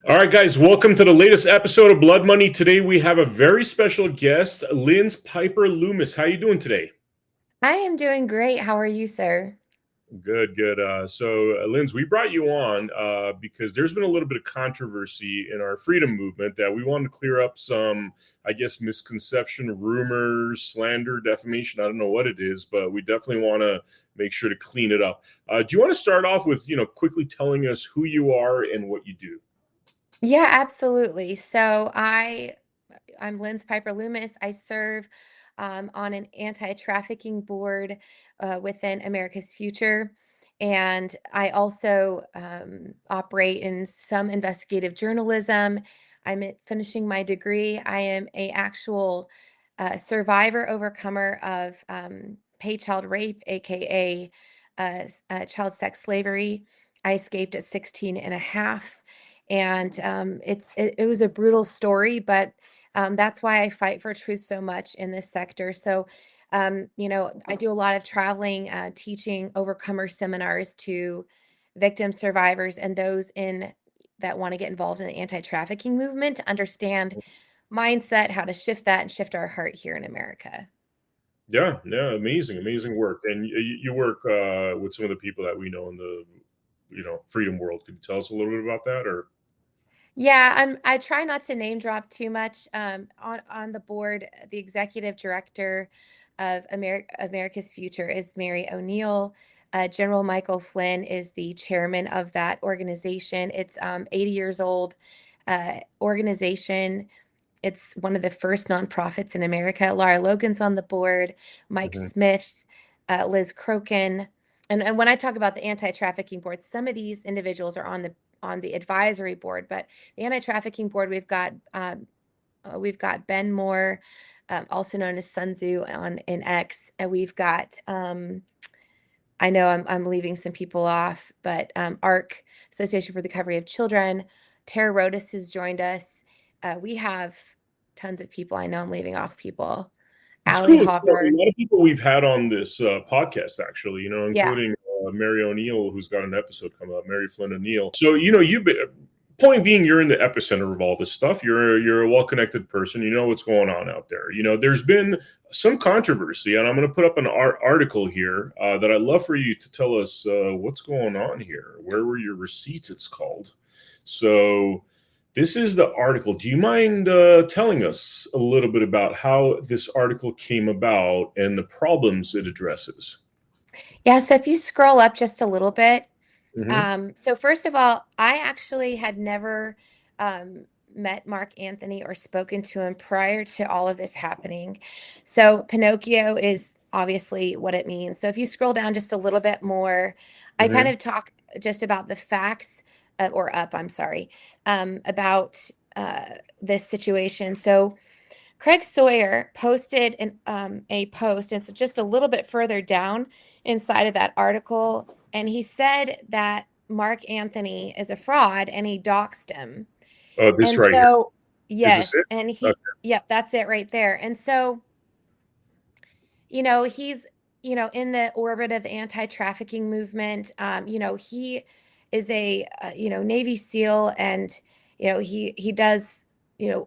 All right, guys, welcome to the latest episode of Blood Money. Today we have a very special guest, Lynz Piper Loomis. How you doing today? I am doing great. How are you, sir? Good, good. Lynz, we brought you on because there's been a little bit of controversy in our freedom movement that we wanted to clear up some, I guess, misconception, rumors, slander, defamation. I don't know what it is, but we definitely want to make sure to clean it up. Do you want to start off with, quickly telling us who you are and what you do? Yeah, absolutely. I'm Lynz Piper Loomis. I serve on an anti-trafficking board within America's Future. And I also operate in some investigative journalism. Finishing my degree. I am a actual survivor, overcomer of pay child rape, aka child sex slavery. I escaped at 16 and a half. And it was a brutal story, but that's why I fight for truth so much in this sector. So, I do a lot of traveling, teaching overcomer seminars to victims, survivors, and those in that want to get involved in the anti-trafficking movement to understand mindset, how to shift that and shift our heart here in America. Yeah, yeah, amazing, amazing work. And you work with some of the people that we know in the, freedom world. Could you tell us a little bit about that? Or Yeah, I try not to name drop too much. On the board, the executive director of America's Future is Mary O'Neill. General Michael Flynn is the chairman of that organization. It's 80 years old organization. It's one of the first nonprofits in America. Laura Logan's on the board, Mike Mhm. Smith, Liz Crokin. And when I talk about the anti-trafficking board, some of these individuals are on the advisory board, but the anti-trafficking board, we've got Ben Moore, also known as Sun Tzu on in X, and we've got I know I'm leaving some people off, but ARC, Association for the Recovery of Children, Tara Rodas has joined us. We have tons of people. I know I'm leaving off people. It's Allie cool. A Hopper. lot of people we've had on this podcast, actually, Yeah. including Mary O'Neill, who's got an episode coming up, Mary Flynn O'Neill. So, you've been, point being, you're in the epicenter of all this stuff. You're a well-connected person. You know what's going on out there. There's been some controversy, and I'm going to put up an article here that I'd love for you to tell us what's going on here. Where were your receipts? It's called. So this is the article. Do you mind telling us a little bit about how this article came about and the problems it addresses? Yeah. So if you scroll up just a little bit, Mm-hmm. so first of all, I actually had never met Mark Anthony or spoken to him prior to all of this happening. So Pinocchio is obviously what it means. So if you scroll down just a little bit more, I kind Mm-hmm. of talk just about the facts, or up, I'm sorry, about this situation. So Craig Sawyer posted a post, and it's just a little bit further down inside of that article, and he said that Mark Anthony is a fraud and he doxed him. Oh, this And right here. so, Is this it? yes, and Okay. yep, that's it right there. And so, he's, in the orbit of the anti-trafficking movement. He is a, Navy SEAL, and, he does,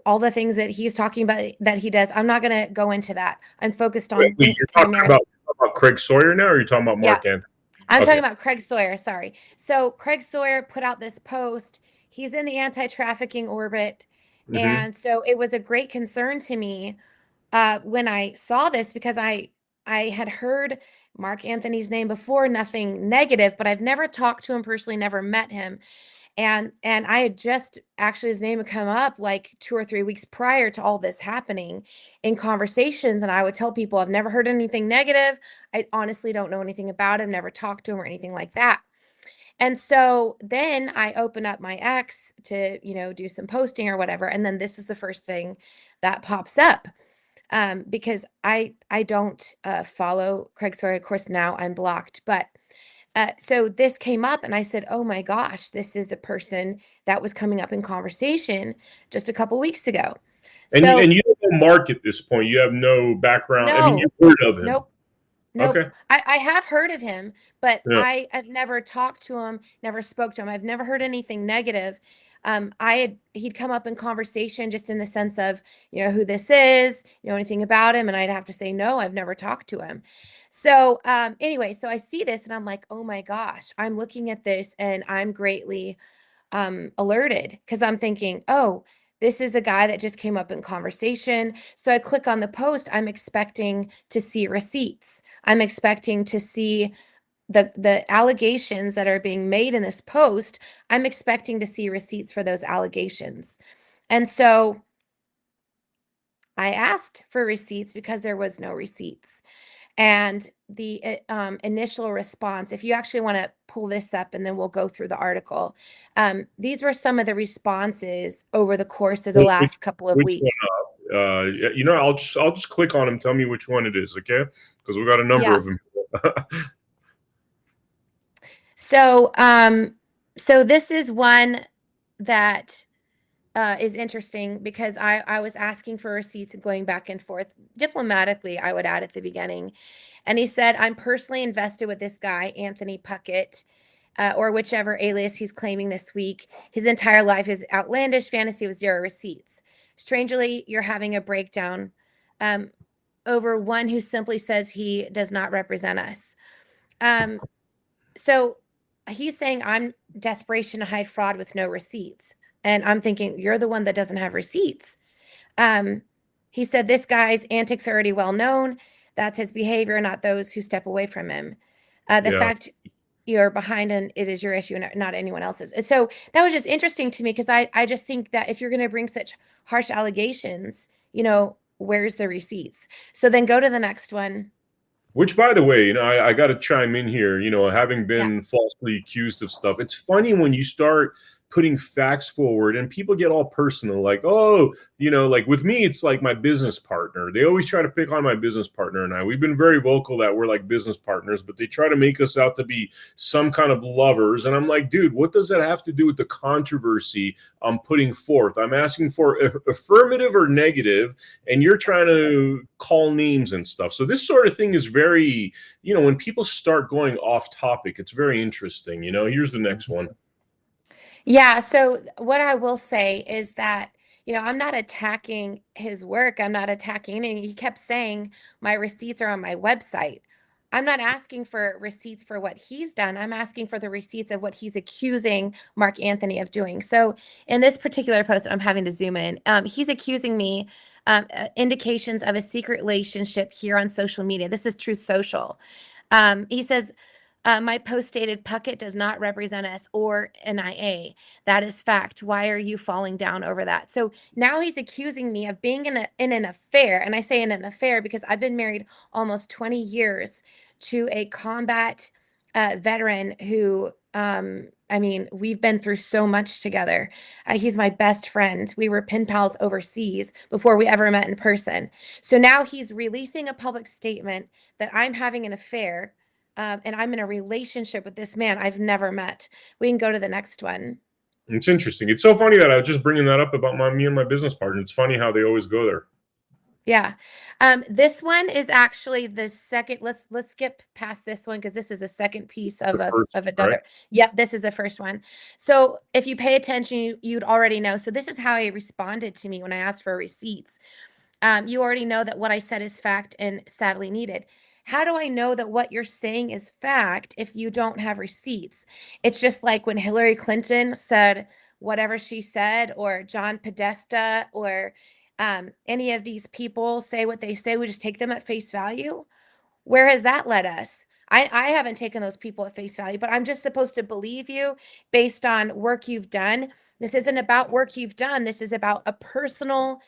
all the things that he's talking about that he does. I'm not going to go into that. I'm focused Wait, on wait, this you're primarily. talking about Craig Sawyer now, or are you talking about Yeah, Mark Anthony? I'm talking Okay. about Craig Sawyer. Sorry. So Craig Sawyer put out this post. He's in the anti-trafficking orbit. Mm-hmm. And so it was a great concern to me when I saw this, because I had heard Mark Anthony's name before, nothing negative, but I've never talked to him personally, never met him. And I had just actually, his name had come up like 2 or 3 weeks prior to all this happening in conversations, and I would tell people I've never heard anything negative. I honestly don't know anything about him, never talked to him or anything like that. And so then I open up my X to, do some posting or whatever, and then this is the first thing that pops up, because I don't follow Craig Sawyer. Of course, now I'm blocked, but so this came up, and I said, "Oh my gosh, this is the person that was coming up in conversation just a couple weeks ago." And So you don't know Mark at this point. You have no background. I mean, no, you've heard of him. nope, nope. Okay. I have heard of him, but Yeah. I've never talked to him, never spoke to him. I've never heard anything negative. he'd come up in conversation just in the sense of, who this is, anything about him, and I'd have to say, no, I've never talked to him. So anyway, so I see this and I'm like, oh my gosh, I'm looking at this and I'm greatly alerted because I'm thinking, oh, this is a guy that just came up in conversation. So I click on the post. I'm expecting to see receipts. I'm expecting to see the allegations that are being made in this post. I'm expecting to see receipts for those allegations. And so I asked for receipts because there was no receipts. And the initial response, if you actually want to pull this up and then we'll go through the article, these were some of the responses over the course of the last couple of Which one? weeks. I'll just click on them. Tell me which one it is, okay? Because we got a number Yeah. of them. So, so this is one that is interesting because I was asking for receipts and going back and forth diplomatically, I would add at the beginning. And he said, I'm personally invested with this guy, Anthony Puckett, or whichever alias he's claiming this week. His entire life is outlandish fantasy with zero receipts. Strangely, you're having a breakdown over one who simply says he does not represent us. So he's saying I'm desperation to hide fraud with no receipts. And I'm thinking, you're the one that doesn't have receipts. He said, this guy's antics are already well known. That's his behavior, not those who step away from him. The Yeah. fact you're behind and it is your issue and not anyone else's. So that was just interesting to me because I just think that if you're going to bring such harsh allegations, where's the receipts? So then go to the next one. Which, by the way, I got to chime in here. Having Yeah. been falsely accused of stuff, it's funny when you start putting facts forward and people get all personal, like, oh, like with me, it's like my business partner. They always try to pick on my business partner and I. We've been very vocal that we're like business partners, but they try to make us out to be some kind of lovers. And I'm like, dude, what does that have to do with the controversy I'm putting forth? I'm asking for affirmative or negative, and you're trying to call names and stuff. So this sort of thing is very, when people start going off topic, it's very interesting. Here's the next one. Yeah, so what I will say is that, I'm not attacking his work. I'm not attacking anything. He kept saying my receipts are on my website. I'm not asking for receipts for what he's done. I'm asking for the receipts of what he's accusing Mark Anthony of doing. So in this particular post, I'm having to zoom in. He's accusing me indications of a secret relationship here on social media. This is Truth Social. He says, my post stated Puckett does not represent us or NIA. That is fact. Why are you falling down over that? So now he's accusing me of being in an affair. And I say in an affair because I've been married almost 20 years to a combat veteran who, we've been through so much together. He's my best friend. We were pen pals overseas before we ever met in person. So now he's releasing a public statement that I'm having an affair, and I'm in a relationship with this man I've never met. We can go to the next one. It's interesting. It's so funny that I was just bringing that up about me and my business partner. It's funny how they always go there. Yeah. This one is actually the second. Let's skip past this one because this is a second piece of The first, another. right? Yep, this is the first one. So if you pay attention, you'd already know. So this is how he responded to me when I asked for receipts. You already know that what I said is fact and sadly needed. How do I know that what you're saying is fact if you don't have receipts? It's just like when Hillary Clinton said whatever she said, or John Podesta, or any of these people say what they say, we just take them at face value. Where has that led us? I haven't taken those people at face value, but I'm just supposed to believe you based on work you've done. This isn't about work you've done. This is about a personal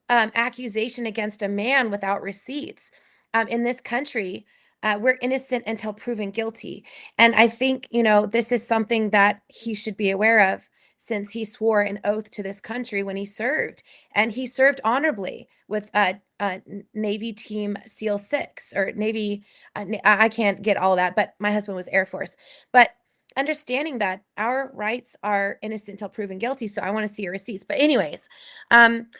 accusation against a man without receipts. In this country, we're innocent until proven guilty. And I think, this is something that he should be aware of since he swore an oath to this country when he served. And he served honorably with Navy Team SEAL 6 or Navy. I can't get all of that, but my husband was Air Force. But understanding that our rights are innocent until proven guilty. So I want to see your receipts. But anyways,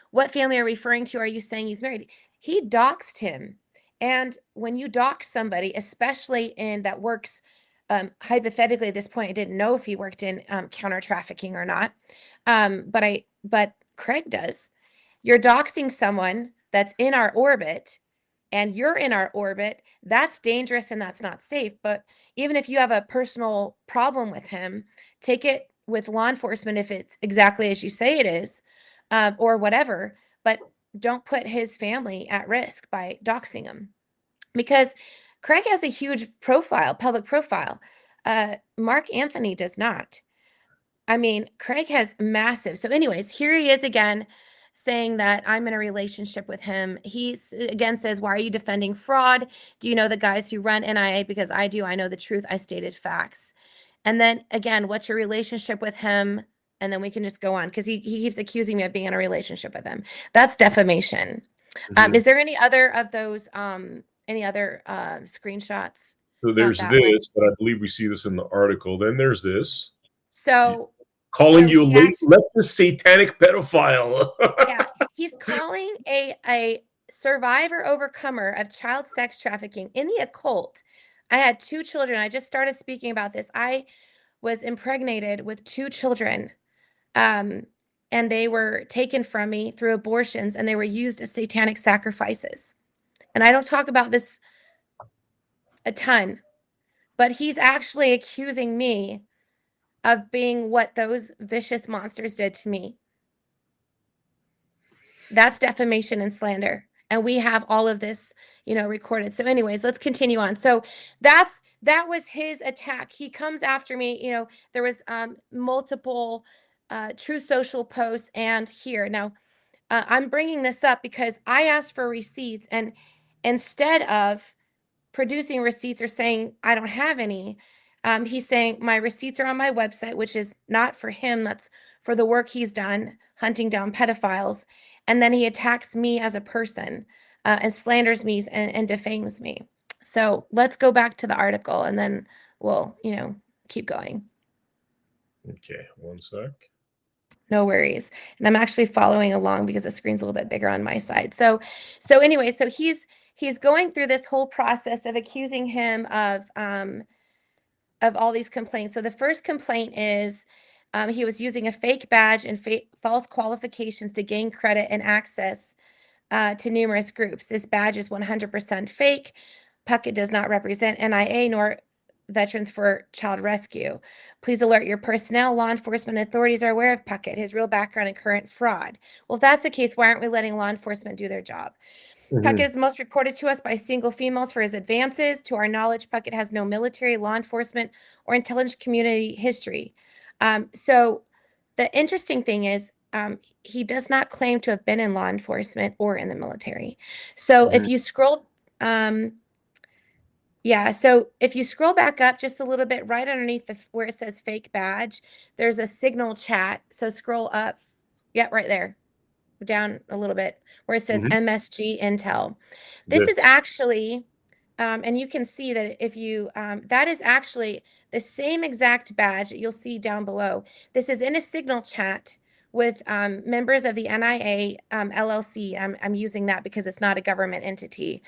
what family are we referring to? Are you saying he's married? He doxed him. And when you dox somebody, especially in that works hypothetically at this point, I didn't know if he worked in counter trafficking or not. But Craig does. You're doxing someone that's in our orbit, and you're in our orbit. That's dangerous and that's not safe. But even if you have a personal problem with him, take it with law enforcement if it's exactly as you say it is, or whatever. But don't put his family at risk by doxing him, because Craig has a huge profile, public profile. Mark Anthony does not. I mean, Craig has massive. So, anyways, here he is again saying that I'm in a relationship with him. He again says, "Why are you defending fraud? Do you know the guys who run NIA? Because I do. I know the truth. I stated facts." And then again, what's your relationship with him? And then we can just go on, because he keeps accusing me of being in a relationship with him. That's defamation. Mhm. Is there any other of those any other screenshots? So Not there's that one. this, but I believe we see this in the article. Then there's this, So calling so you he late actually, leftist satanic pedophile. yeah, he's calling a survivor overcomer of child sex trafficking in the occult. I had two children. I just started speaking about this. I was impregnated with two children. Um, and they were taken from me through abortions, and they were used as satanic sacrifices. And I don't talk about this a ton, but he's actually accusing me of being what those vicious monsters did to me. That's defamation and slander. And we have all of this, recorded. So, anyways, let's continue on. So that was his attack. He comes after me. There was multiple True Social posts and here. Now, I'm bringing this up because I asked for receipts, and instead of producing receipts or saying I don't have any, he's saying my receipts are on my website, which is not for him. That's for the work he's done hunting down pedophiles. And then he attacks me as a person, and slanders me and defames me. So let's go back to the article, and then we'll, keep going. Okay, one sec. No worries. And I'm actually following along because the screen's a little bit bigger on my side. So anyway, so he's going through this whole process of accusing him of all these complaints. So the first complaint is he was using a fake badge and false qualifications to gain credit and access to numerous groups. This badge is 100% fake. Puckett does not represent NIA nor Veterans for Child Rescue. Please alert your personnel. Law enforcement authorities are aware of Puckett, his real background, and current fraud. Well, if that's the case, why aren't we letting law enforcement do their job? Mhm. Puckett is most reported to us by single females for his advances. To our knowledge, Puckett has no military, law enforcement, or intelligence community history. So the interesting thing is, he does not claim to have been in law enforcement or in the military. So if Mhm. you scroll, yeah, so if you scroll back up just a little bit, right underneath where it says fake badge, there's a signal chat. So scroll up. Yeah, right there. Down a little bit where it says Mhm. MSG Intel. This is This. actually, and you can see that if you, that is actually the same exact badge that you'll see down below. This is in a signal chat with members of the NIA LLC. I'm using that because it's not a government entity.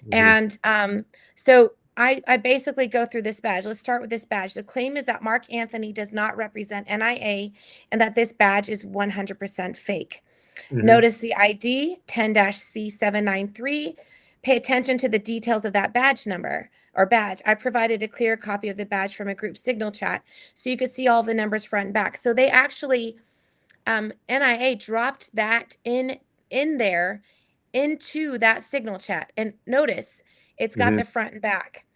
Mhm. And so I basically go through this badge. Let's start with this badge. The claim is that Mark Anthony does not represent NIA and that this badge is 100% fake. Mhm. Notice the ID 10-C793. Pay attention to the details of that badge number or badge. I provided a clear copy of the badge from a group signal chat so you could see all the numbers front and back. So they actually, NIA dropped that in there into that signal chat. And notice it's got Mhm. the front and back.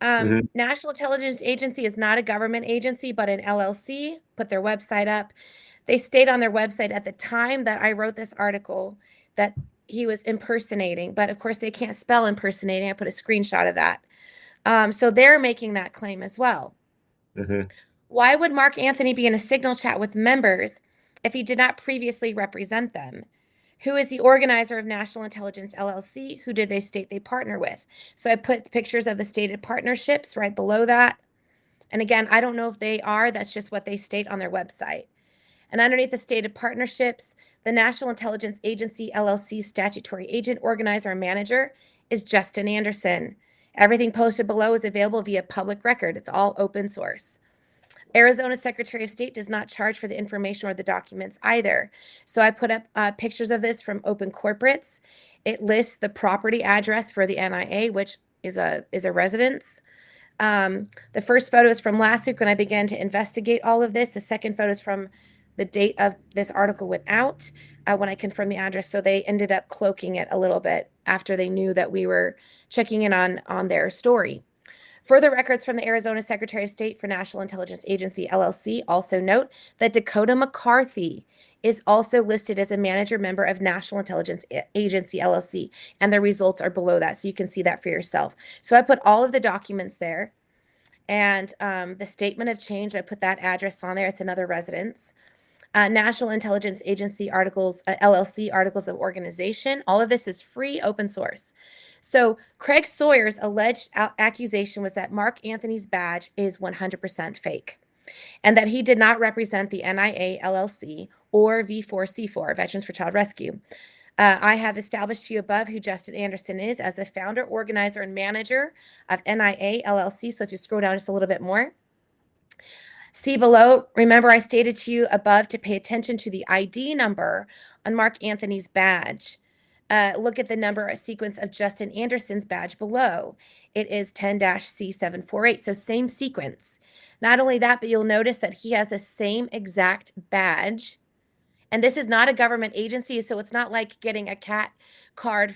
Mhm. National Intelligence Agency is not a government agency, but an LLC. Put their website up. They stayed on their website at the time that I wrote this article that he was impersonating, but of course they can't spell impersonating. I put a screenshot of that. So they're making that claim as well. Mhm. Why would Mark Anthony be in a signal chat with members if he did not previously represent them? Who is the organizer of National Intelligence LLC? Who did they state they partner with? So I put pictures of the stated partnerships right below that. And again, I don't know if they are, that's just what they state on their website. And underneath the stated partnerships, the National Intelligence Agency LLC statutory agent, organizer, and manager is Justin Anderson. Everything posted below is available via public record. It's all open source. Arizona Secretary of State does not charge for the information or the documents either. So I put up pictures of this from Open Corporates. It lists the property address for the NIA, which is a residence. The first photo is from last week when I began to investigate all of this. The second photo is from the date of this article went out when I confirmed the address. So they ended up cloaking it a little bit after they knew that we were checking in on their story. Further records from the Arizona Secretary of State for National Intelligence Agency, LLC, also note that Dakota McCarthy is also listed as a manager member of National Intelligence Agency, LLC, and the results are below that, so you can see that for yourself. So I put all of the documents there, and the statement of change, I put that address on there. It's another residence. National Intelligence Agency articles, LLC articles of organization. All of this is free, open source. So Craig Sawyer's alleged accusation was that Mark Anthony's badge is 100% fake and that he did not represent the NIA, LLC, or V4C4, Veterans for Child Rescue. I have established to you above who Justin Anderson is as the founder, organizer, and manager of NIA, LLC. So if you scroll down just a little bit more, see below, remember I stated to you above to pay attention to the ID number on Mark Anthony's badge. Look at the number sequence of Justin Anderson's badge below. It is 10-C748, so same sequence. Not only that, but you'll notice that he has the same exact badge. And this is not a government agency, so it's not like getting a CAT card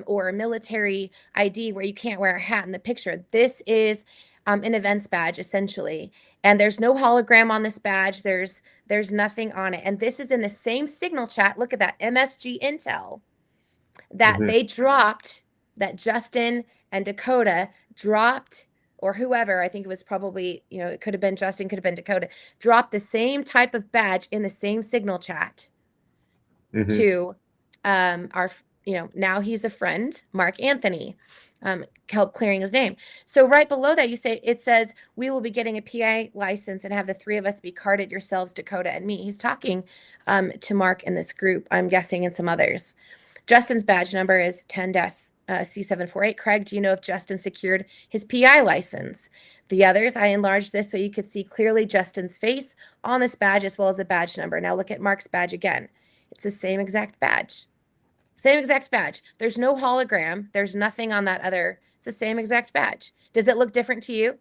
or a military ID where you can't wear a hat in the picture. This is an events badge, essentially. And there's no hologram on this badge. There's nothing on it. And this is in the same signal chat. Look at that, MSG Intel, that they dropped, that Justin and Dakota dropped, or whoever, I think it was probably, it could have been Justin, could have been Dakota, dropped the same type of badge in the same signal chat to our, now he's a friend, Mark Anthony, help clearing his name. So right below that, it says, we will be getting a PI license and have the three of us be carded, yourselves, Dakota, and me. He's talking to Mark in this group, I'm guessing, and some others. Justin's badge number is 10-C748. Craig, do you know if Justin secured his PI license? The others, I enlarged this so you could see clearly Justin's face on this badge as well as the badge number. Now look at Mark's badge again. It's the same exact badge. Same exact badge. There's no hologram. There's nothing on that other. It's the same exact badge. Does it look different to you?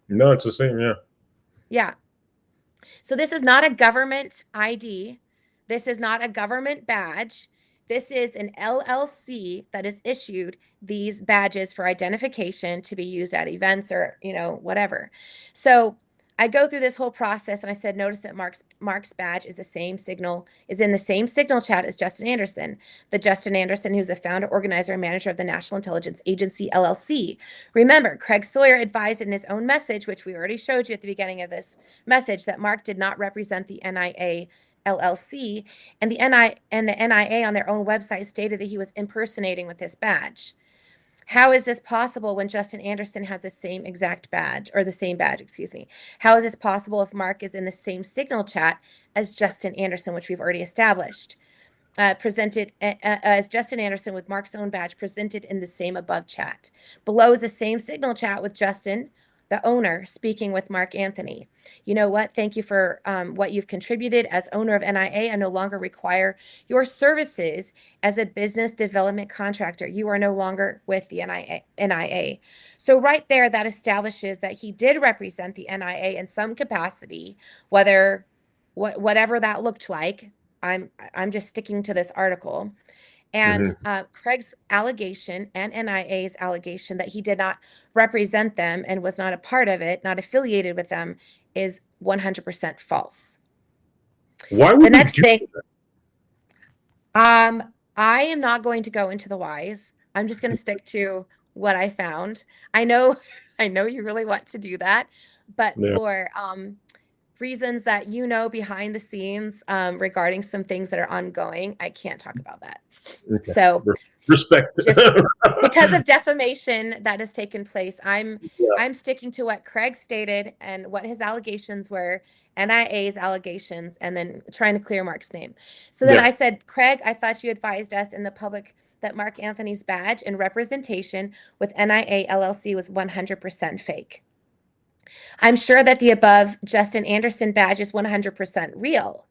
No, it's the same, yeah. Yeah. So this is not a government ID. This is not a government badge. This is an LLC that has issued these badges for identification to be used at events or, whatever. So I go through this whole process and I said, notice that Mark's badge is in the same signal chat as Justin Anderson. The Justin Anderson, who's the founder, organizer, and manager of the National Intelligence Agency, LLC. Remember, Craig Sawyer advised in his own message, which we already showed you at the beginning of this message, that Mark did not represent the NIA, LLC, and the NIA on their own website stated that he was impersonating with this badge. How is this possible when Justin Anderson has the same exact badge, or the same badge, excuse me? How is this possible if Mark is in the same signal chat as Justin Anderson, which we've already established? Presented as Justin Anderson with Mark's own badge presented in the same above chat. Below is the same signal chat with Justin, the owner, speaking with Mark Anthony. You know what? Thank you for what you've contributed. As owner of NIA, I no longer require your services as a business development contractor. You are no longer with the NIA. So right there, that establishes that he did represent the NIA in some capacity, whatever that looked like. I'm just sticking to this article. And Craig's allegation and NIA's allegation that he did not represent them and was not a part of it, not affiliated with them, is 100% false. Why would the next you do thing, that? I am not going to go into the whys. I'm just going to stick to what I found. I know you really want to do that, but for reasons that behind the scenes regarding some things that are ongoing, I can't talk about that. Okay. So respect. Just because of defamation that has taken place, I'm sticking to what Craig stated and what his allegations were, NIA's allegations, and then trying to clear Mark's name. So then I said, Craig, I thought you advised us in the public that Mark Anthony's badge and representation with NIA LLC was 100% fake. I'm sure that the above Justin Anderson badge is 100% real.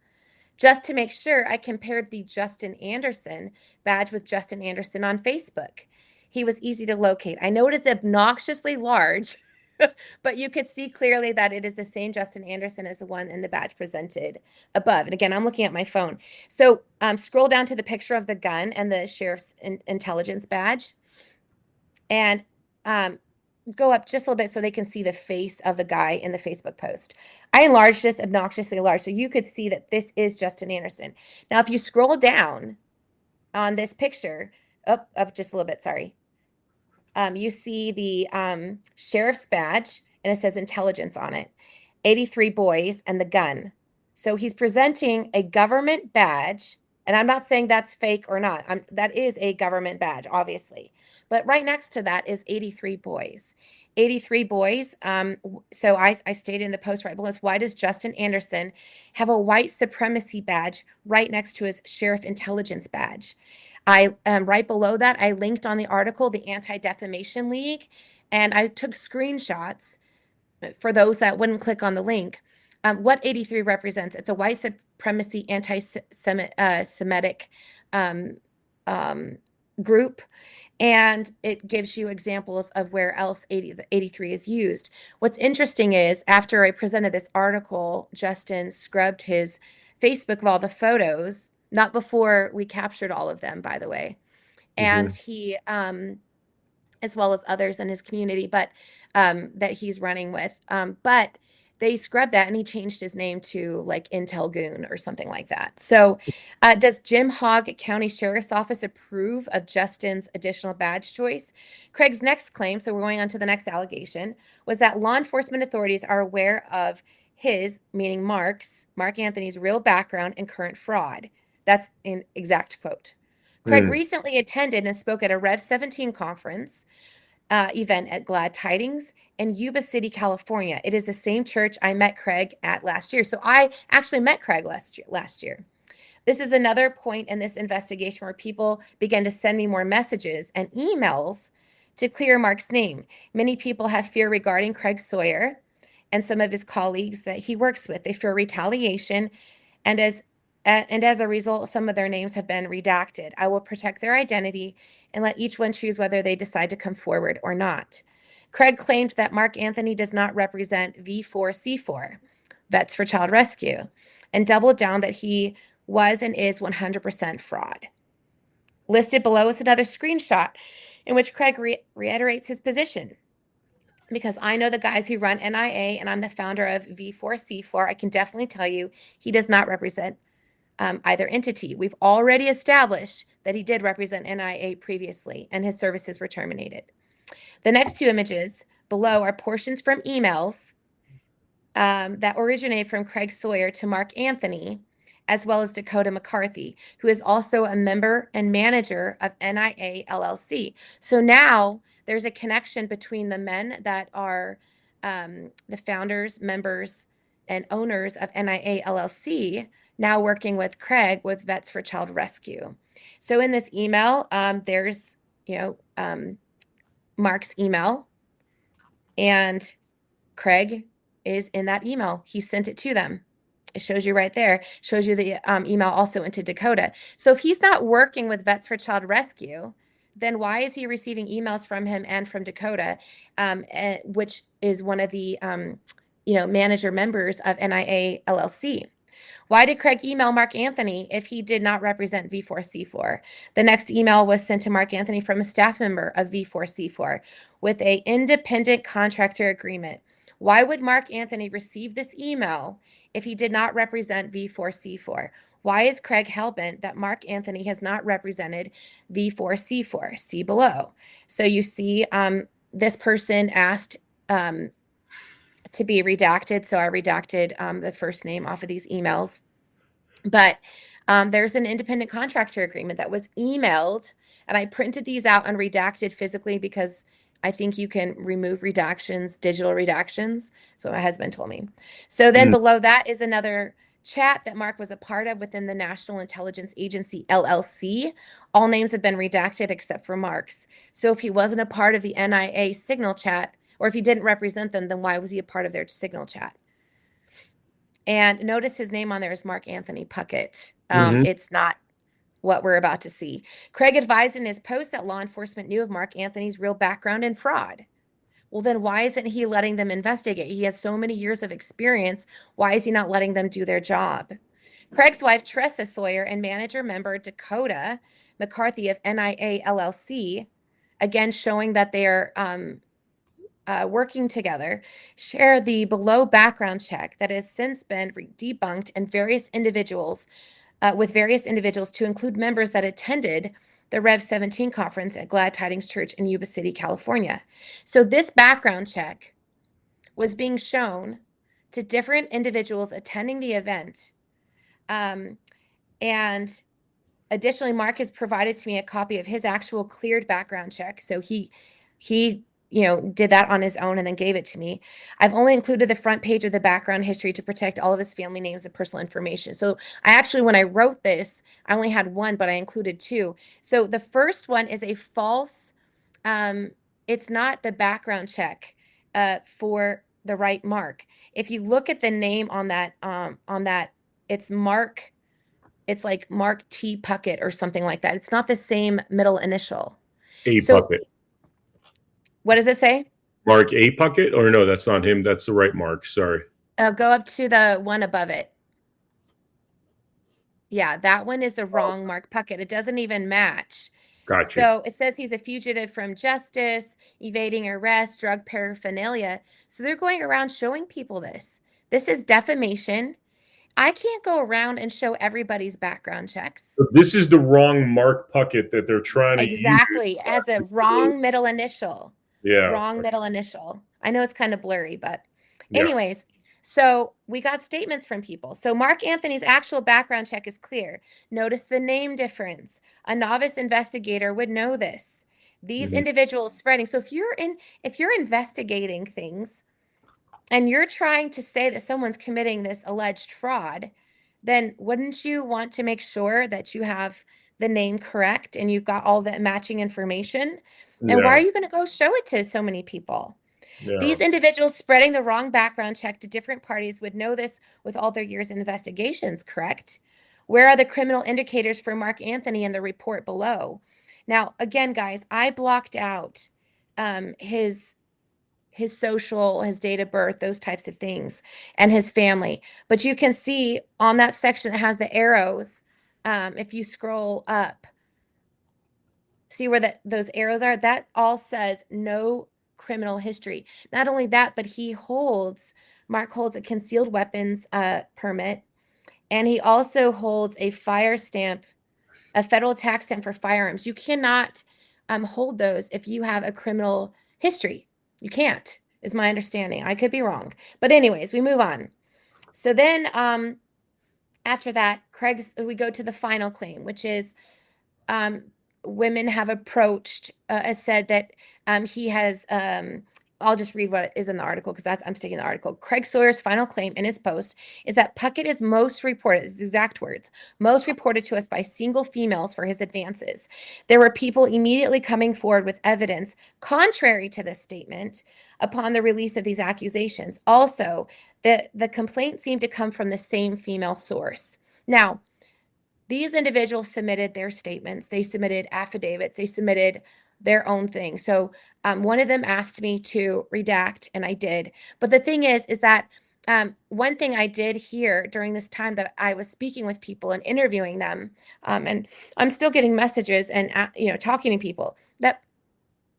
Just to make sure, I compared the Justin Anderson badge with Justin Anderson on Facebook. He was easy to locate. I know it is obnoxiously large, but you could see clearly that it is the same Justin Anderson as the one in the badge presented above. And again, I'm looking at my phone. So scroll down to the picture of the gun and the sheriff's intelligence badge, and go up just a little bit so they can see the face of the guy in the Facebook post. I enlarged this obnoxiously large so you could see that this is Justin Anderson. Now, if you scroll down on this picture, up just a little bit, sorry, you see the sheriff's badge, and it says intelligence on it, 83 boys, and the gun. So he's presenting a government badge, and I'm not saying that's fake or not. That is a government badge, obviously. But right next to that is 83 boys. 83 boys. So I stated in the post right below this, why does Justin Anderson have a white supremacy badge right next to his sheriff intelligence badge? I right below that, I linked on the article, the Anti-Defamation League, and I took screenshots for those that wouldn't click on the link. What 83 represents, it's a white supremacy anti-Semitic group, and it gives you examples of where else 83 is used. What's interesting is after I presented this article, Justin scrubbed his Facebook of all the photos, not before we captured all of them, by the way. And he, as well as others in his community, but that he's running with. But they scrubbed that and he changed his name to like Intel Goon or something like that. So does Jim Hogg County Sheriff's Office approve of Justin's additional badge choice? Craig's next claim, so we're going on to the next allegation, was that law enforcement authorities are aware of his, meaning Mark Anthony's real background and current fraud. That's an exact quote. Craig recently attended and spoke at a Rev 17 conference event at Glad Tidings in Yuba City, California. It is the same church I met Craig at last year. So I actually met Craig last year. This is another point in this investigation where people began to send me more messages and emails to clear Mark's name. Many people have fear regarding Craig Sawyer and some of his colleagues that he works with. They fear retaliation, and as a result, some of their names have been redacted. I will protect their identity and let each one choose whether they decide to come forward or not. Craig claimed that Mark Anthony does not represent V4C4, Vets for Child Rescue, and doubled down that he was and is 100% fraud. Listed below is another screenshot in which Craig reiterates his position. Because I know the guys who run NIA and I'm the founder of V4C4, I can definitely tell you he does not represent either entity. We've already established that he did represent NIA previously and his services were terminated. The next two images below are portions from emails that originate from Craig Sawyer to Mark Anthony, as well as Dakota McCarthy, who is also a member and manager of NIA LLC. So now there's a connection between the men that are the founders, members, and owners of NIA LLC, now working with Craig with Vets for Child Rescue. So in this email, there's, Mark's email, and Craig is in that email. He sent it to them. It shows you right there. Shows you the email also into Dakota. So if he's not working with Vets for Child Rescue, then why is he receiving emails from him and from Dakota, which is one of the manager members of NIA LLC? Why did Craig email Mark Anthony if he did not represent V4C4? The next email was sent to Mark Anthony from a staff member of V4C4 with an independent contractor agreement. Why would Mark Anthony receive this email if he did not represent V4C4? Why is Craig hellbent that Mark Anthony has not represented V4C4? See below. So you see this person asked to be redacted. So I redacted the first name off of these emails. But there's an independent contractor agreement that was emailed, and I printed these out and redacted physically because I think you can remove redactions, digital redactions. So my husband told me. So then below that is another chat that Mark was a part of within the National Intelligence Agency, LLC, all names have been redacted except for Mark's. So if he wasn't a part of the NIA signal chat, or if he didn't represent them, then why was he a part of their signal chat? And notice his name on there is Mark Anthony Puckett. Hmm. It's not what we're about to see. Craig advised in his post that law enforcement knew of Mark Anthony's real background in fraud. Well, then why isn't he letting them investigate? He has so many years of experience. Why is he not letting them do their job? Craig's wife, Tressa Sawyer, and manager member Dakota McCarthy of NIA LLC, again showing that they're working together, share the below background check that has since been debunked and with various individuals to include members that attended the Rev 17 conference at Glad Tidings Church in Yuba City, California. So this background check was being shown to different individuals attending the event. And additionally, Mark has provided to me a copy of his actual cleared background check. So he did that on his own and then gave it to me. I've only included the front page of the background history to protect all of his family names and personal information. So I actually, when I wrote this, I only had one, but I included two. So the first one is a false, it's not the background check for the right Mark. If you look at the name on that, it's Mark, it's like Mark T. Puckett or something like that. It's not the same middle initial. A So Puckett. what does it say? Mark A Puckett? Or no, that's not him. That's the right Mark. Sorry. Go up to the one above it. Yeah, that one is the wrong Mark Puckett. It doesn't even match. Got you. So it says he's a fugitive from justice, evading arrest, drug paraphernalia. So they're going around showing people this. This is defamation. I can't go around and show everybody's background checks. So this is the wrong Mark Puckett that they're trying to use. Exactly, as a wrong middle initial. Yeah. Wrong middle initial. I know it's kind of blurry, but Yeah. anyways, so we got statements from people. So Mark Anthony's actual background check is clear. Notice the name difference. A novice investigator would know this. These Mhm. individuals spreading. So if you're investigating things and you're trying to say that someone's committing this alleged fraud, then wouldn't you want to make sure that you have the name correct and you've got all the matching information? And why Yeah. are you going to go show it to so many people? Yeah. These individuals spreading the wrong background check to different parties would know this with all their years in investigations, correct? Where are the criminal indicators for Mark Anthony in the report below? Now, again, guys, I blocked out his social, his date of birth, those types of things, and his family. But you can see on that section that has the arrows, if you scroll up, see where those arrows are? That all says no criminal history. Not only that, but Mark holds a concealed weapons permit, and he also holds a federal tax stamp for firearms. You cannot hold those if you have a criminal history. You can't, is my understanding. I could be wrong. But anyways, we move on. So then after that, we go to the final claim, which is women have approached, said that he has, I'll just read what is in the article because I'm sticking the article. Craig Sawyer's final claim in his post is that Puckett is most reported, his exact words, most reported to us by single females for his advances. There were people immediately coming forward with evidence contrary to this statement upon the release of these accusations. Also, the complaint seemed to come from the same female source. Now, these individuals submitted their statements, they submitted affidavits, they submitted their own thing. So one of them asked me to redact, and I did. But the thing is that one thing I did here during this time that I was speaking with people and interviewing them, and I'm still getting messages and talking to people, that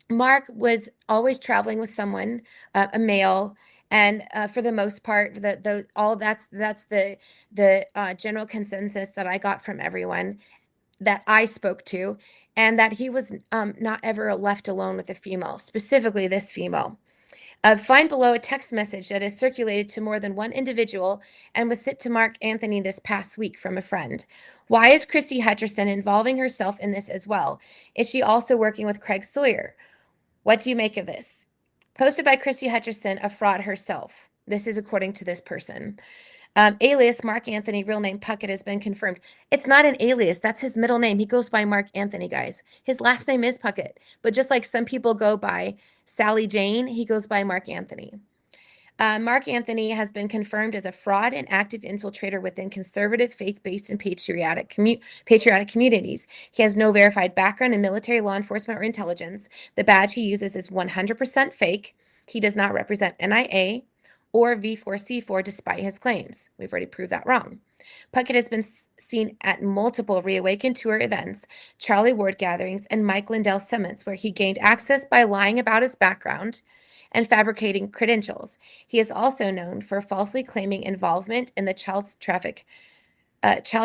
Mark was always traveling with someone, a male, and for the most part, that's the general consensus that I got from everyone that I spoke to, and that he was not ever left alone with a female, specifically this female. Find below a text message that is circulated to more than one individual and was sent to Mark Anthony this past week from a friend. Why is Christy Hutcherson involving herself in this as well? Is she also working with Craig Sawyer? What do you make of this? Posted by Christy Hutcherson, a fraud herself. This is according to this person. Alias Mark Anthony, real name Puckett, has been confirmed. It's not an alias. That's his middle name. He goes by Mark Anthony, guys. His last name is Puckett. But just like some people go by Sally Jane, he goes by Mark Anthony. Mark Anthony has been confirmed as a fraud and active infiltrator within conservative, faith-based, and patriotic communities. He has no verified background in military, law enforcement, or intelligence. The badge he uses is 100% fake. He does not represent NIA or V4C4 despite his claims. We've already proved that wrong. Puckett has been seen at multiple Reawaken Tour events, Charlie Ward gatherings, and Mike Lindell summits, where he gained access by lying about his background and fabricating credentials. He is also known for falsely claiming involvement in the child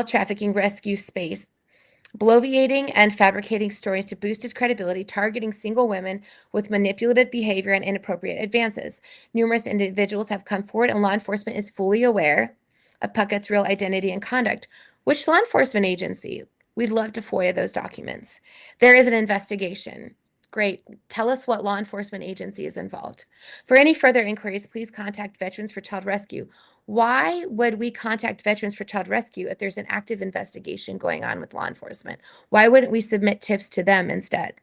trafficking rescue space, bloviating and fabricating stories to boost his credibility, targeting single women with manipulative behavior and inappropriate advances. Numerous individuals have come forward, and law enforcement is fully aware of Puckett's real identity and conduct. Which law enforcement agency? We'd love to FOIA those documents. There is an investigation. Great. Tell us what law enforcement agency is involved. For any further inquiries, please contact Veterans for Child Rescue. Why would we contact Veterans for Child Rescue if there's an active investigation going on with law enforcement? Why wouldn't we submit tips to them instead?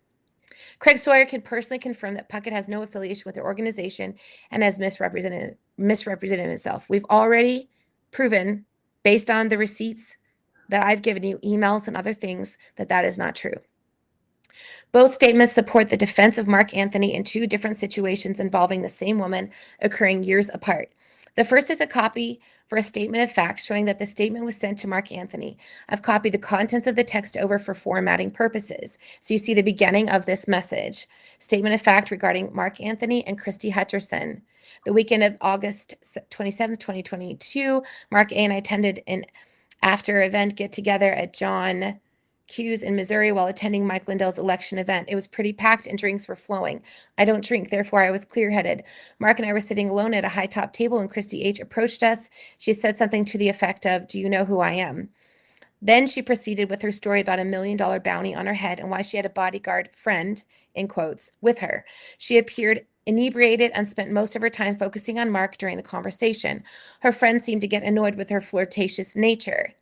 Craig Sawyer can personally confirm that Puckett has no affiliation with the organization and has misrepresented himself. We've already proven, based on the receipts that I've given you, emails and other things, that that is not true. Both statements support the defense of Mark Anthony in two different situations involving the same woman occurring years apart. The first is a copy for a statement of fact showing that the statement was sent to Mark Anthony. I've copied the contents of the text over for formatting purposes. So you see the beginning of this message. Statement of fact regarding Mark Anthony and Christy Hutcherson. The weekend of August 27th, 2022, Mark A. and I attended an after event get together at John Q's in Missouri while attending Mike Lindell's election event. It was pretty packed and drinks were flowing. I don't drink, therefore I was clear-headed. Mark and I were sitting alone at a high-top table and Christy H. approached us. She said something to the effect of, "Do you know who I am?" Then she proceeded with her story about $1 million bounty on her head and why she had a bodyguard friend, in quotes, with her. She appeared inebriated and spent most of her time focusing on Mark during the conversation. Her friend seemed to get annoyed with her flirtatious nature.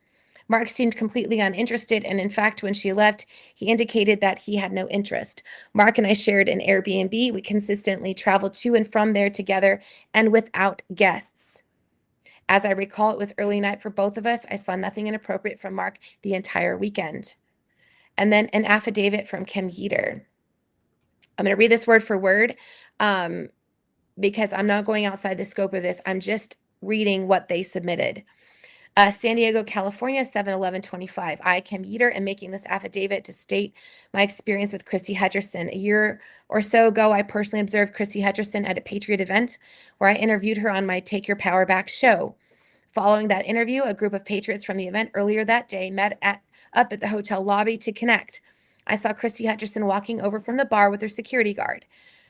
Mark seemed completely uninterested, and in fact, when she left, he indicated that he had no interest. Mark and I shared an Airbnb. We consistently traveled to and from there together and without guests. As I recall, it was early night for both of us. I saw nothing inappropriate from Mark the entire weekend. And then an affidavit from Kim Yeater. I'm going to read this word for word because I'm not going outside the scope of this. I'm just reading what they submitted. San Diego, California, 7/11/25. I, Kim Yeater, am making this affidavit to state my experience with Christy Hutcherson. A year or so ago, I personally observed Christy Hutcherson at a Patriot event where I interviewed her on my Take Your Power Back show. Following that interview, a group of Patriots from the event earlier that day met up at the hotel lobby to connect. I saw Christy Hutcherson walking over from the bar with her security guard.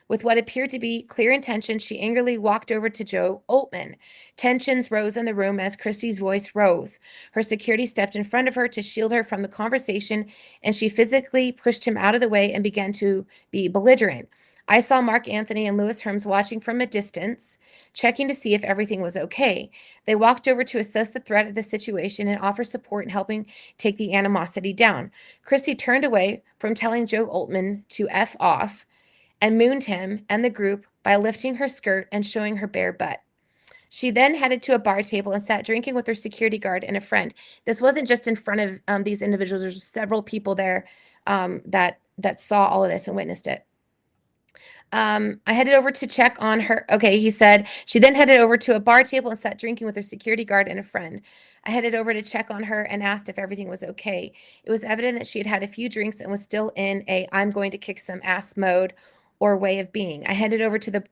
With what appeared to be clear intention, she angrily walked over to Joe Altman. Tensions rose in the room as Christy's voice rose. Her security stepped in front of her to shield her from the conversation, and she physically pushed him out of the way and began to be belligerent. I saw Mark Anthony and Louis Herms watching from a distance, checking to see if everything was okay. They walked over to assess the threat of the situation and offer support in helping take the animosity down. Christy turned away from telling Joe Altman to F off and mooned him and the group by lifting her skirt and showing her bare butt. She then headed to a bar table and sat drinking with her security guard and a friend. This wasn't just in front of these individuals. There's several people there that saw all of this and witnessed it. I headed over to check on her. Okay, he said she then headed over to a bar table and sat drinking with her security guard and a friend. I headed over to check on her and asked if everything was okay. It was evident that she had had a few drinks and was still in a I'm going to kick some ass mode or way of being. I headed over to the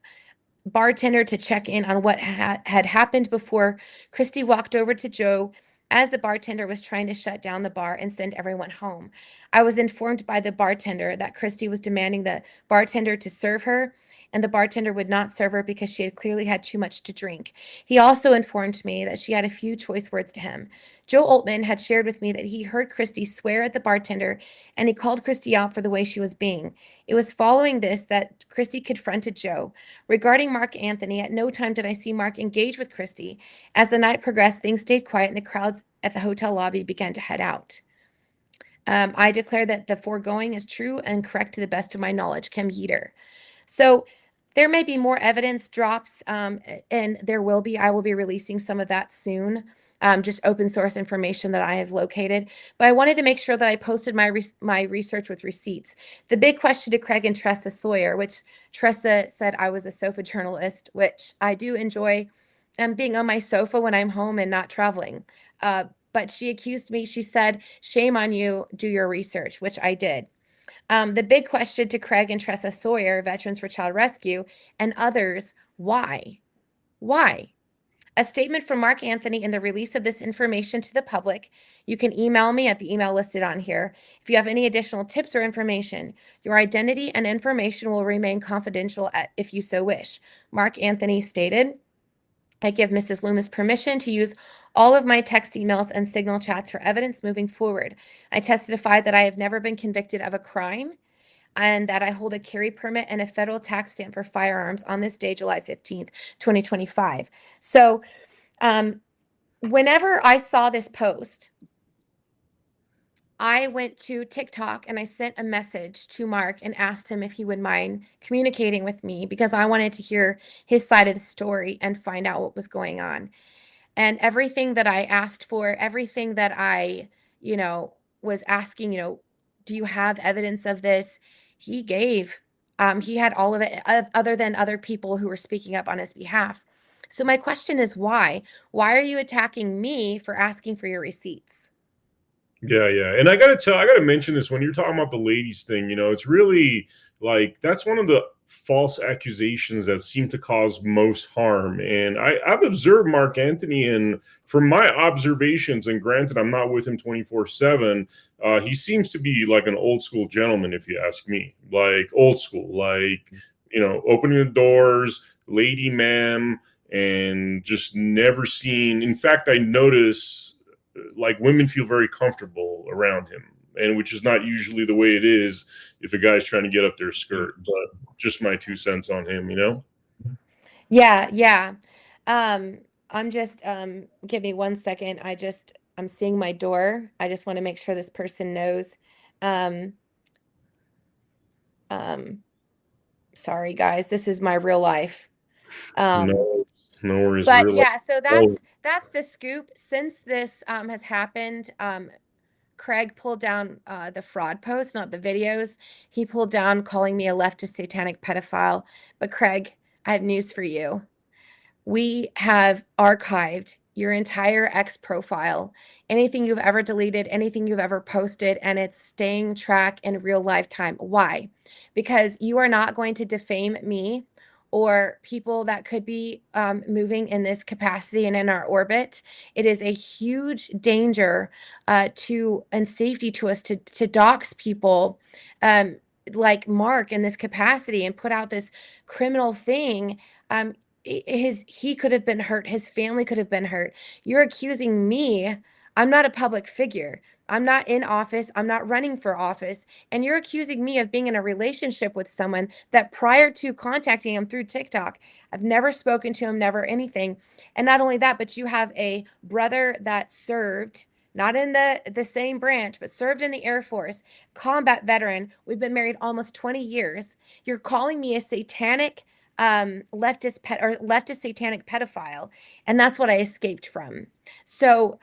bartender to check in on what had happened before Christy walked over to Joe as the bartender was trying to shut down the bar and send everyone home. I was informed by the bartender that Christy was demanding the bartender to serve her, and the bartender would not serve her because she had clearly had too much to drink. He also informed me that she had a few choice words to him. Joe Altman had shared with me that he heard Christy swear at the bartender, and he called Christy out for the way she was being. It was following this that Christy confronted Joe. Regarding Mark Anthony, at no time did I see Mark engage with Christy. As the night progressed, things stayed quiet and the crowds at the hotel lobby began to head out. I declare that the foregoing is true and correct to the best of my knowledge. Kim Yeater. So there may be more evidence drops, and there will be. I will be releasing some of that soon. Just open source information that I have located. But I wanted to make sure that I posted my research with receipts. The big question to Craig and Tressa Sawyer, which Tressa said I was a sofa journalist, which I do enjoy being on my sofa when I'm home and not traveling. But she accused me. She said, "Shame on you. Do your research," which I did. The big question to Craig and Tressa Sawyer, Veterans for Child Rescue, and others, why? Why? A statement from Mark Anthony in the release of this information to the public. You can email me at the email listed on here. If you have any additional tips or information, your identity and information will remain confidential if you so wish. Mark Anthony stated, I give Mrs. Loomis permission to use all of my text emails and signal chats for evidence moving forward. I testify that I have never been convicted of a crime and that I hold a carry permit and a federal tax stamp for firearms on this day, July 15th, 2025. So whenever I saw this post, I went to TikTok and I sent a message to Mark and asked him if he would mind communicating with me because I wanted to hear his side of the story and find out what was going on. And everything that I asked for, everything that I, was asking, do you have evidence of this? He gave. He had all of it, other than other people who were speaking up on his behalf. So my question is why? Why are you attacking me for asking for your receipts? Yeah, yeah. And I gotta mention this when you're talking about the ladies thing, it's really like that's one of the false accusations that seem to cause most harm. And I've observed Mark Anthony, and from my observations, and granted, I'm not with him 24/7, he seems to be like an old school gentleman, if you ask me. Like old school, like, opening the doors, lady ma'am, and just never seen. In fact, I notice like women feel very comfortable around him, and which is not usually the way it is if a guy's trying to get up their skirt. But just my 2 cents on him. Yeah, yeah. I'm just give me 1 second. I'm seeing my door. I just want to make sure this person knows. Um um sorry guys, this is my real life. Um No, no worries. but Real life. yeah, so Oh, that's the scoop. Since this has happened, Craig pulled down the fraud posts, not the videos. He pulled down calling me a leftist satanic pedophile. But Craig, I have news for you. We have archived your entire X profile, anything you've ever deleted, anything you've ever posted, and it's staying track in real life time. Why? Because you are not going to defame me or people that could be moving in this capacity and in our orbit. It is a huge danger to and safety to us to dox people like Mark in this capacity and put out this criminal thing. He could have been hurt, his family could have been hurt. You're accusing me. I'm not a public figure. I'm not in office. I'm not running for office. And you're accusing me of being in a relationship with someone that prior to contacting him through TikTok, I've never spoken to him, never anything. And not only that, but you have a brother that served, not in the same branch, but served in the Air Force, combat veteran. We've been married almost 20 years. You're calling me a satanic leftist satanic pedophile, and that's what I escaped from. So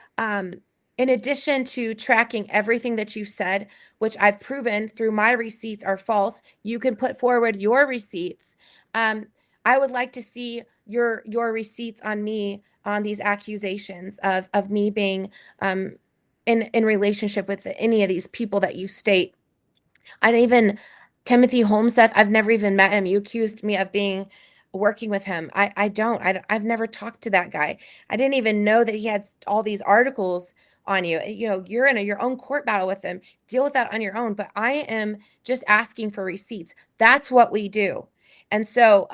in addition to tracking everything that you've said, which I've proven through my receipts are false, you can put forward your receipts. I would like to see your receipts on me on these accusations of me being in relationship with any of these people that you state. I even Timothy Holmseth, I've never even met him. You accused me of being working with him. I don't. I've never talked to that guy. I didn't even know that he had all these articles on you. You know, you're in your own court battle with him. Deal with that on your own. But I am just asking for receipts. That's what we do. And so,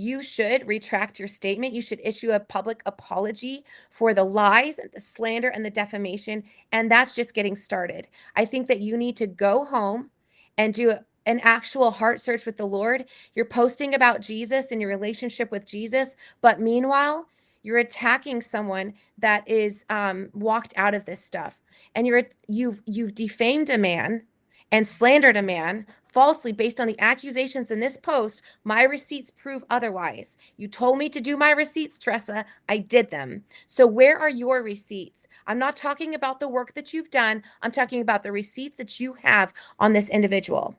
you should retract your statement. You should issue a public apology for the lies, the slander, and the defamation. And that's just getting started. I think that you need to go home and do an actual heart search with the Lord. You're posting about Jesus and your relationship with Jesus, but meanwhile, you're attacking someone that is walked out of this stuff, and you've defamed a man and slandered a man falsely based on the accusations in this post. My receipts prove otherwise. You told me to do my receipts, Tressa. I did them. So where are your receipts? I'm not talking about the work that you've done. I'm talking about the receipts that you have on this individual.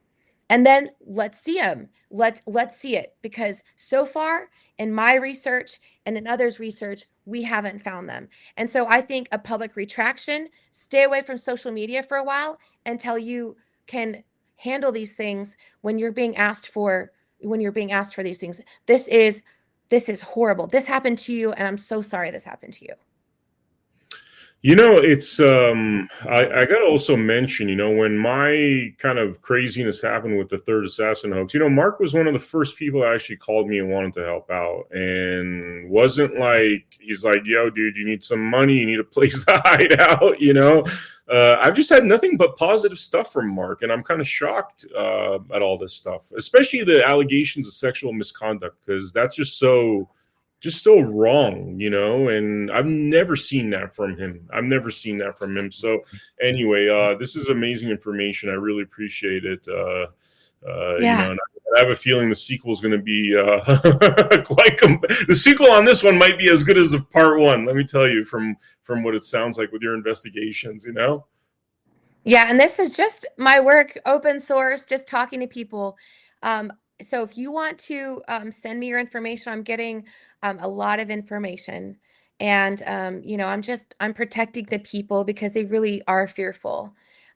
And then let's see them. Let's see it, because so far in my research and in others' research, we haven't found them. And so I think a public retraction, stay away from social media for a while until you can handle these things when you're being asked for these things. This is horrible. This happened to you, and I'm so sorry this happened to you. You know, it's I got to also mention, you know, when my kind of craziness happened with the third assassin hoax, you know, Mark was one of the first people that actually called me and wanted to help out, and wasn't like, he's like, yo, dude, you need some money, you need a place to hide out, you know. I've just had nothing but positive stuff from Mark, and I'm kind of shocked at all this stuff, especially the allegations of sexual misconduct, because that's just so wrong, you know, and I've never seen that from him. So anyway, this is amazing information. I really appreciate it. Yeah. You know, and I have a feeling the sequel is going to be the sequel on this one might be as good as the part one. Let me tell you, from what it sounds like with your investigations, you know. Yeah, and this is just my work, open source, just talking to people. So if you want to send me your information, I'm getting a lot of information. And, you know, I'm protecting the people because they really are fearful.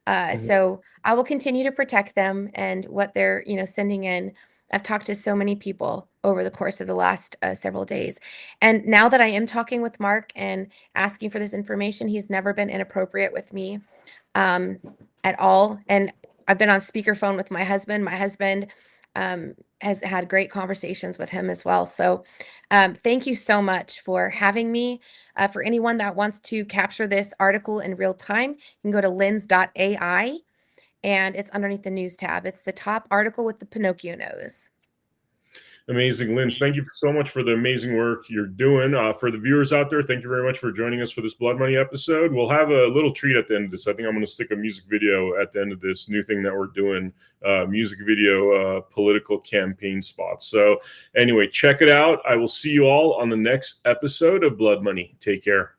So I will continue to protect them and what they're, you know, sending in. I've talked to so many people over the course of the last several days. And now that I am talking with Mark and asking for this information, he's never been inappropriate with me at all. And I've been on speakerphone with my husband. My husband has had great conversations with him as well. So thank you so much for having me. For anyone that wants to capture this article in real time, you can go to lynz.ai, and it's underneath the news tab. It's the top article with the Pinocchio nose. Amazing, Lynz. Thank you so much for the amazing work you're doing. For the viewers out there, thank you very much for joining us for this Blood Money episode. We'll have a little treat at the end of this. I think I'm going to stick a music video at the end of this new thing that we're doing, music video, political campaign spots. So anyway, check it out. I will see you all on the next episode of Blood Money. Take care.